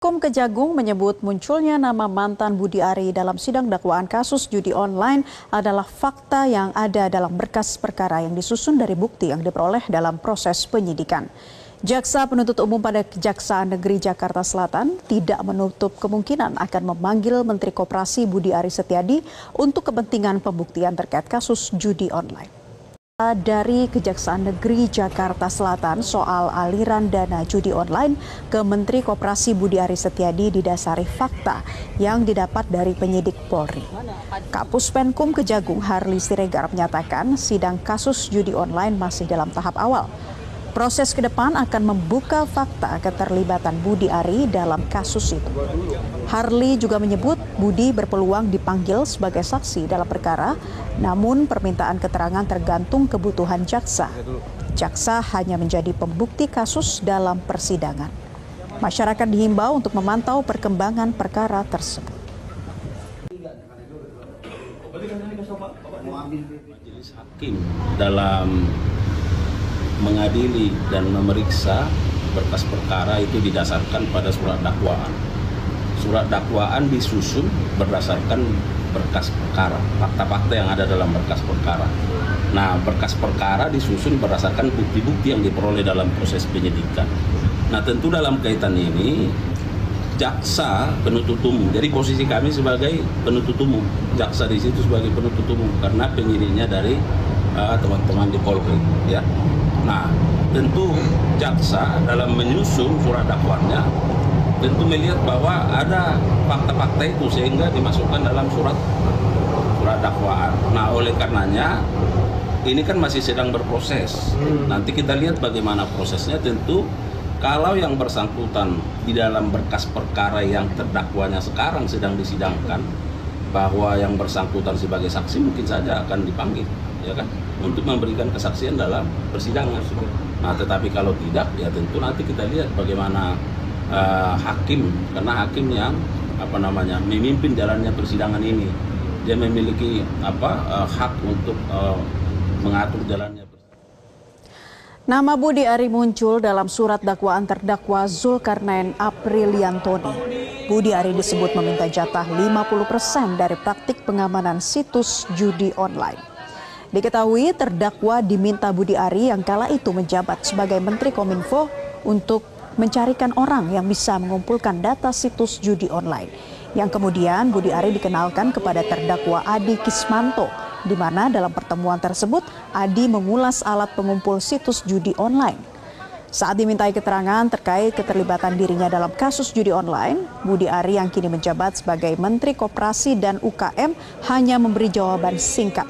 Kum Kejagung menyebut munculnya nama mantan Budi Ari dalam sidang dakwaan kasus judi online adalah fakta yang ada dalam berkas perkara yang disusun dari bukti yang diperoleh dalam proses penyidikan. Jaksa penuntut umum pada Kejaksaan Negeri Jakarta Selatan tidak menutup kemungkinan akan memanggil Menteri Koperasi Budi Ari Setiadi untuk kepentingan pembuktian terkait kasus judi online. Dari Kejaksaan Negeri Jakarta Selatan soal aliran dana judi online ke Menteri Koperasi Budi Ari Setiadi didasari fakta yang didapat dari penyidik Polri. Kapus Penkum Kejagung Harli Siregar menyatakan sidang kasus judi online masih dalam tahap awal. Proses ke depan akan membuka fakta keterlibatan Budi Ari dalam kasus itu. Harli juga menyebut Budi berpeluang dipanggil sebagai saksi dalam perkara, namun permintaan keterangan tergantung kebutuhan jaksa. Jaksa hanya menjadi pembukti kasus dalam persidangan. Masyarakat dihimbau untuk memantau perkembangan perkara tersebut. Majelis hakim dalam mengadili dan memeriksa berkas perkara itu didasarkan pada surat dakwaan. Surat dakwaan disusun berdasarkan berkas perkara, fakta-fakta yang ada dalam berkas perkara. Nah, berkas perkara disusun berdasarkan bukti-bukti yang diperoleh dalam proses penyidikan. Nah, tentu dalam kaitan ini jaksa penuntut umum. Jadi posisi kami sebagai penuntut umum, jaksa di situ sebagai penuntut umum karena penyidiknya dari teman-teman di Polri, ya. Nah, tentu jaksa dalam menyusun surat dakwaannya tentu melihat bahwa ada fakta-fakta itu sehingga dimasukkan dalam surat dakwaan. Nah, oleh karenanya ini kan masih sedang berproses. Nanti kita lihat bagaimana prosesnya. Tentu kalau yang bersangkutan di dalam berkas perkara yang terdakwanya sekarang sedang disidangkan, bahwa yang bersangkutan sebagai saksi mungkin saja akan dipanggil, ya kan, untuk memberikan kesaksian dalam persidangan. Nah, tetapi kalau tidak, ya tentu nanti kita lihat bagaimana hakim, karena hakim yang memimpin jalannya persidangan ini, dia memiliki hak untuk mengatur jalannya. Nama Budi Ari muncul dalam surat dakwaan terdakwa Zulkarnain Apriliantoni. Budi Ari disebut meminta jatah 50% dari praktik pengamanan situs judi online. Diketahui terdakwa diminta Budi Ari yang kala itu menjabat sebagai Menteri Kominfo untuk mencarikan orang yang bisa mengumpulkan data situs judi online. Yang kemudian Budi Ari dikenalkan kepada terdakwa Adi Kismanto, di mana dalam pertemuan tersebut Adi mengulas alat pengumpul situs judi online. Saat dimintai keterangan terkait keterlibatan dirinya dalam kasus judi online, Budi Ari yang kini menjabat sebagai Menteri Koperasi dan UKM hanya memberi jawaban singkat.